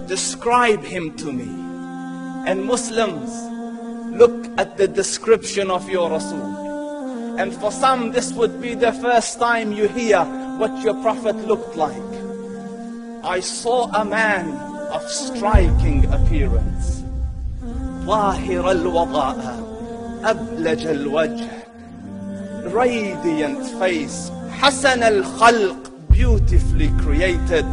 describe him to me. And Muslims, look at the description of your Rasul. And for some, this would be the first time you hear what your Prophet looked like. I saw a man of striking appearance. ظاهر الوضاء أبلج الوجه, radiant face, حسن الخلق, beautifully created.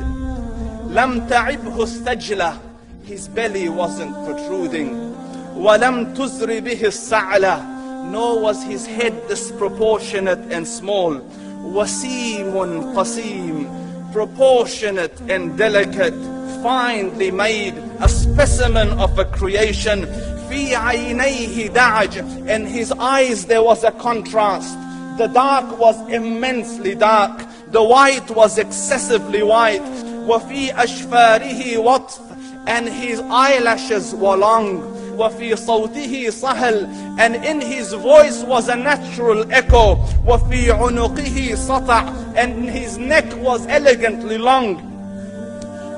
لم تعبه السجلة, his belly wasn't protruding. وَلَمْ تُزْرِ بِهِ السَّعْلَةِ, nor was his head disproportionate and small. وَسِيمٌ قَسِيم, proportionate and delicate, finely made, a specimen of a creation. فِي عَيْنَيْهِ دَعَجْ, in his eyes there was a contrast. The dark was immensely dark, the white was excessively white. وَفِي أَشْفَارِهِ وَطْفٌ, and his eyelashes were long. وَفِي صَوْتِهِ صَهْلٌ, and in his voice was a natural echo. وَفِي عُنُقِهِ سَطَعٌ, and his neck was elegantly long.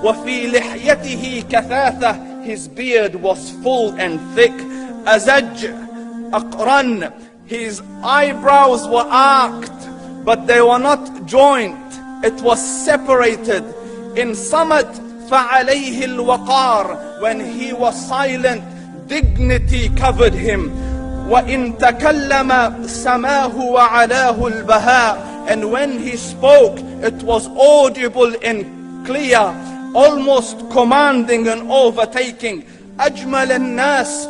وَفِي لِحْيَتِهِ كَثَاثَةٌ, his beard was full and thick. أَزَجْ أَقْرَنٌ, his eyebrows were arched, but they were not joined. It was separated. In Samat, فَعَلَيْهِ الْوَقَارِ, when he was silent, dignity covered him. وَإِن تَكَلَّمَ سَمَاهُ وَعَلَاهُ الْبَهَاءِ, and when he spoke, it was audible and clear, almost commanding and overtaking. أَجْمَلَ النَّاسِ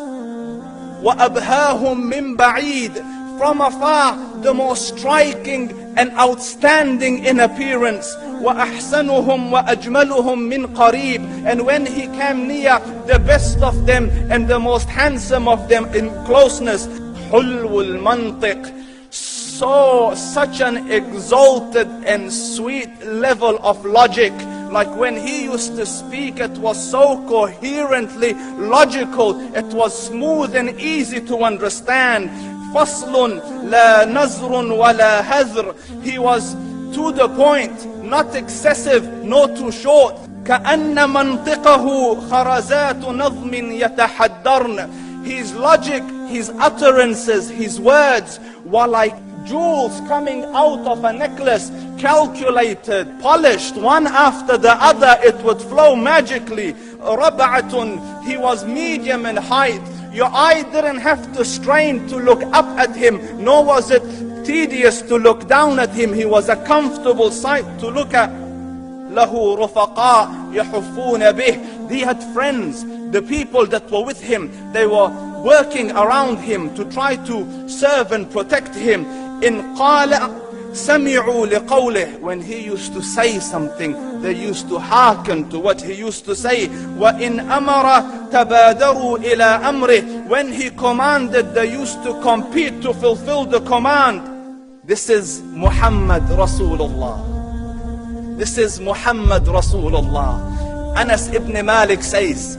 وَأَبْهَاهُمْ مِنْ بَعِيدٍ, from afar, the most striking and outstanding in appearance. وَأَحْسَنُهُمْ وَأَجْمَلُهُمْ مِنْ قَرِيبٍ, and when he came near, the best of them and the most handsome of them in closeness. حُلْوُ الْمَنْطِقِ, such an exalted and sweet level of logic. Like when he used to speak, it was so coherently logical, it was smooth and easy to understand. فَصْلٌ لَا نَزْرٌ وَلَا هَذْرٌ, he was to the point, not excessive, nor too short. كَأَنَّ مَنْطِقَهُ خَرَزَاتُ نَظْمٍ يَتَحَدَّرْنَ, his logic, his utterances, his words were like jewels coming out of a necklace, calculated, polished, one after the other, it would flow magically. رَبْعَةٌ, he was medium in height. Your eye didn't have to strain to look up at him, nor was it tedious to look down at him. He was a comfortable sight to look at. لَهُ رُفَقَاء يَحُفُّونَ بِهِ, he had friends, the people that were with him, they were working around him to try to serve and protect him. In قَالَ سَمِعُوا لِقَوْلِهِ, when he used to say something, they used to hearken to what he used to say. وَإِنْ أَمَرَ تَبَادَرُوا إِلَىٰ أَمْرِهِ, when he commanded, they used to compete to fulfill the command. This is Muhammad Rasulullah. This is Muhammad Rasulullah. Anas ibn Malik says,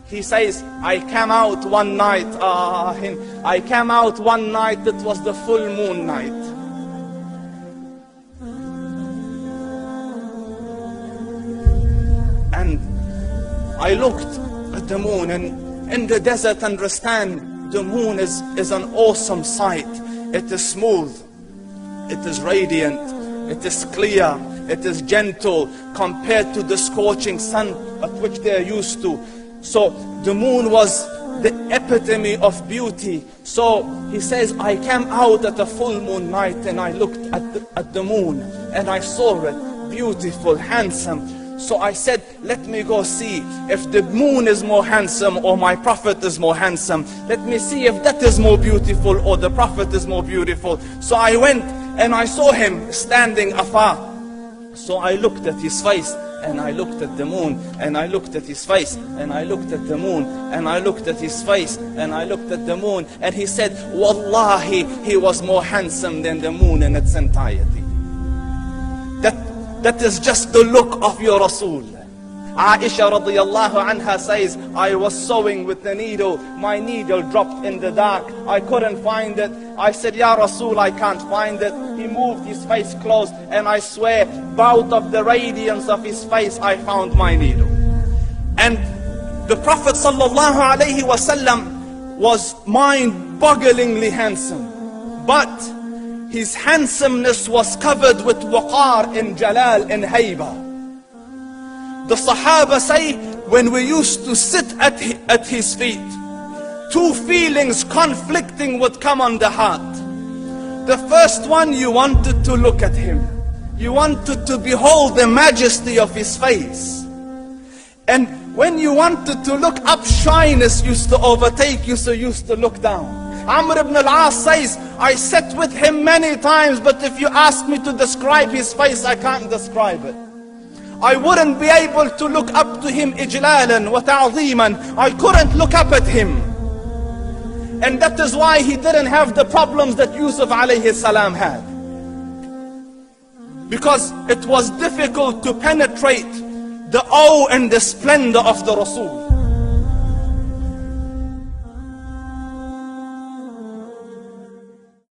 he says, I came out one night, it was the full moon night. And I looked at the moon, and in the desert, understand, the moon is an awesome sight. It is smooth, it is radiant, it is clear, it is gentle compared to the scorching sun at which they are used to. So the moon was the epitome of beauty. So he says, I came out at a full moon night and I looked at the moon and I saw it, beautiful, handsome. So I said, let me go see if the moon is more handsome or my Prophet is more handsome. Let me see if that is more beautiful or the Prophet is more beautiful. So I went and I saw him standing afar. So I looked at his face and I looked at the moon, and I looked at his face, and I looked at the moon, and I looked at his face, and I looked at the moon, and he said, Wallahi, he was more handsome than the moon in its entirety. That is just the look of your Rasul. Aisha radiyallahu anha says, I was sewing with the needle, my needle dropped in the dark, I couldn't find it. I said, Ya Rasul, I can't find it. He moved his face close, and I swear, out of the radiance of his face, I found my needle. And the Prophet ﷺ was mind-bogglingly handsome. But his handsomeness was covered with waqar and jalal and hayba. The Sahaba say, when we used to sit at his feet, two feelings conflicting would come on the heart. The first one, you wanted to look at him. You wanted to behold the majesty of his face. And when you wanted to look up, shyness used to overtake you, so you used to look down. Amr ibn al-As says, I sat with him many times, but if you ask me to describe his face, I can't describe it. I wouldn't be able to look up to him ijlalan wa ta'zeeman. I couldn't look up at him. And that is why he didn't have the problems that Yusuf alayhi salam had. Because it was difficult to penetrate the awe and the splendor of the Rasul.